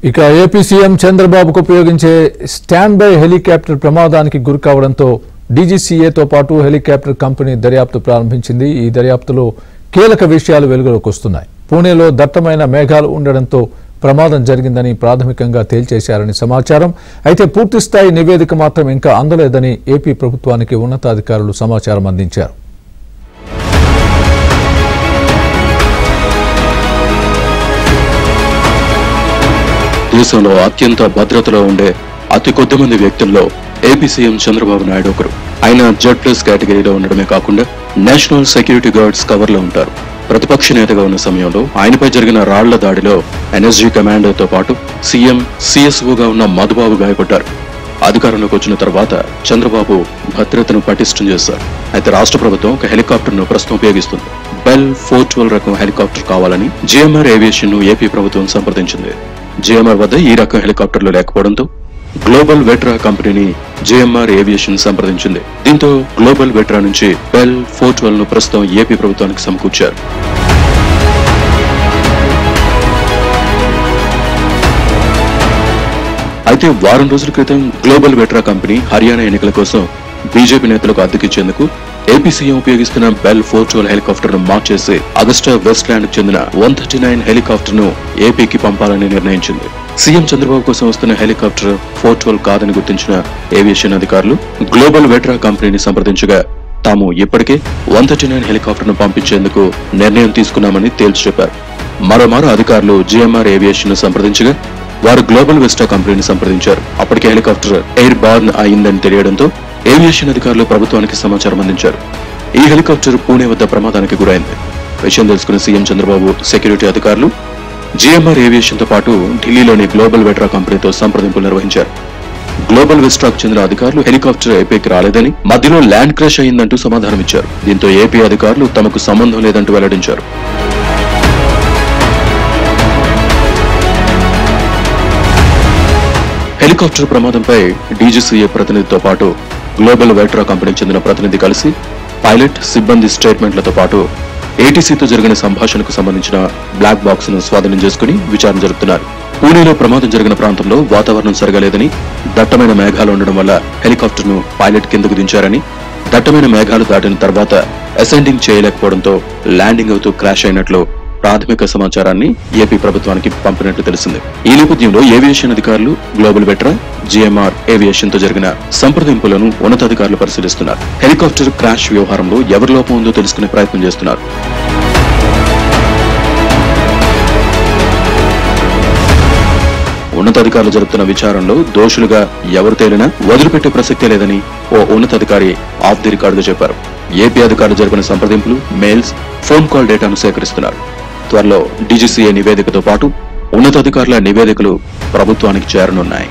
ఇక AP CM చంద్రబాబుకు ఉపయోగించే స్టాండ్ బై హెలికాప్టర్ ప్రమాదానికి గురికావడంతో డీజీసీఏతో పాటు హెలికాప్టర్ కంపెనీ దర్యాప్తు ప్రారంభించింది. ఈ దర్యాప్తులో కీలక విషయాలు వెలుగులోకి వస్తున్నాయి. పూణేలో దట్టమైన మేఘాలు ఉండడంతో ప్రమాదం జరిగిందని ప్రాథమికంగా తేల్చేశారని సమాచారం. అయితే పూర్తిస్థాయి నివేదిక మాత్రం ఇంకా అందలేదని ఏపీ ప్రభుత్వానికి ఉన్నతాధికారులు సమాచారం అందించారు. దేశంలో అత్యంత భద్రతలో ఉండే అతి కొద్ది మంది వ్యక్తుల్లో ఏపీ సీఎం చంద్రబాబు నాయుడు ఒకరు. ఆయన Z+ కేటగిరీలో ఉండడమే కాకుండా నేషనల్ సెక్యూరిటీ గార్డ్స్ కవర్ లో ఉంటారు. ప్రతిపక్ష నేతగా ఉన్న సమయంలో ఆయనపై జరిగిన రాళ్ల దాడిలో ఎన్ఎస్జీ కమాండర్తో పాటు సీఎం CSOగా ఉన్న మధుబాబు గాయపడ్డారు. అధికారంలోకి వచ్చిన తర్వాత చంద్రబాబు భద్రతను పటిష్టం చేశారు. అయితే రాష్ట్ర ప్రభుత్వం ఒక హెలికాప్టర్ ను ప్రస్తుతం ఉపయోగిస్తుంది. బెల్ 412 రకం హెలికాప్టర్ కావాలని GMR ఏవియేషన్ ను ఏపీ ప్రభుత్వం సంప్రదించింది. GMR వద్ద ఈ రకం హెలికాప్టర్లు లేకపోవడంతో గ్లోబల్ వెట్రా కంపెనీని GMR ఏవియేషన్ సంప్రదించింది. దీంతో గ్లోబల్ వెట్రా నుంచి బెల్ 412 ను ప్రస్తుతం ఏపీ ప్రభుత్వానికి సమకూర్చారు. అయితే వారం రోజుల క్రితం గ్లోబల్ వెట్రా కంపెనీ హర్యానా ఎన్నికల కోసం బీజేపీ నేతలకు అద్దెకిచ్చేందుకు ఏపీ సీఎం ఉపయోగిస్తున్న బెల్ 412 హెలికాప్టర్ ను మార్చేసి అగస్టా వెస్ట్లాండ్ కు చెందిన 139 హెలికాప్టర్ ను ఏపీకి పంపాలని నిర్ణయించింది. సీఎం చంద్రబాబు కోసం వస్తున్న హెలికాప్టర్ 412 కాదని గుర్తించిన ఏవియేషన్ అధికారులు గ్లోబల్ వెట్రా కంపెనీని సంప్రదించగా తాము ఇప్పటికే 139 హెలికాప్టర్ ను పంపించేందుకు నిర్ణయం తీసుకున్నామని తేల్చి చెప్పారు. మరోమారు అధికారులు GMR ఏవియేషన్ ను సంప్రదించగా వారు గ్లోబల్ వెస్టా కంపెనీని సంప్రదించారు. అప్పటికే హెలికాప్టర్ ఎయిర్ బార్న్ అయిందని తెలియడంతో ఏవియేషన్ అధికారులు ప్రభుత్వానికి సమాచారం అందించారు. ఈ హెలికాప్టర్ పూణే వద్ద ప్రమాదానికి గురైంది. విషయం తెలుసుకున్న సీఎం చంద్రబాబు సెక్యూరిటీ అధికారులు GMR ఏవియేషన్ తో పాటు ఢిల్లీలోని గ్లోబల్ వెట్రా కంపెనీతో సంప్రదింపులు నిర్వహించారు. గ్లోబల్ వెస్ట్రాకు చెందిన అధికారులు హెలికాప్టర్ ఏపీకి రాలేదని, మధ్యలో ల్యాండ్ క్రాష్ అయిందంటూ సమాధానం ఇచ్చారు. దీంతో ఏపీ అధికారులు తమకు సంబంధం లేదంటూ వెల్లడించారు. హెలికాప్టర్ ప్రమాదంపై డీజీసీఏ ప్రతినిధితో పాటు గ్లోబల్ వెట్రా కంపెనీకి చెందిన ప్రతినిధి కలిసి పైలట్, సిబ్బంది స్టేట్మెంట్లతో పాటు ఏటీసీతో జరిగిన సంభాషణకు సంబంధించిన బ్లాక్ బాక్స్ ను స్వాధీనం చేసుకుని విచారణ జరుపుతున్నారు. పూణేలో ప్రమాదం జరిగిన ప్రాంతంలో వాతావరణం సరిగాలేదని, దట్టమైన మేఘాలు ఉండడం వల్ల హెలికాప్టర్ ను పైలట్ కిందకు దించారని, దట్టమైన మేఘాలు దాటిన తర్వాత అసెండింగ్ చేయలేకపోవడంతో ల్యాండింగ్ అవుతూ క్రాష్ అయినట్లు ప్రాథమిక సమాచారాన్ని ఏపీ ప్రభుత్వానికి పంపినట్లు తెలిసింది. ఈ నేపథ్యంలో ఏవియేషన్ అధికారులు గ్లోబల్ వెట్రా, GMR ఏవియేషన్ తో జరిగిన సంప్రదింపులను ఉన్నతాధికారులు పరిశీలిస్తున్నారు. హెలికాప్టర్ క్రాష్ వ్యవహారంలో ఎవరి లోపం ఉందో తెలుసుకునే ప్రయత్నం చేస్తున్నారు. ఉన్నతాధికారులు జరుపుతున్న విచారణలో దోషులుగా ఎవరు తేలినా వదిలిపెట్టే ప్రసక్తే లేదని ఓ ఉన్నతాధికారి ఆఫ్ ది రికార్డుగా చెప్పారు. ఏపీ అధికారులు జరిపిన సంప్రదింపులు, మెయిల్స్, ఫోన్ కాల్ డేటాను సేకరిస్తున్నారు. త్వరలో డీజీసీఏ నివేదికతో పాటు ఉన్నతాధికారుల నివేదికలు ప్రభుత్వానికి చేరనున్నాయి.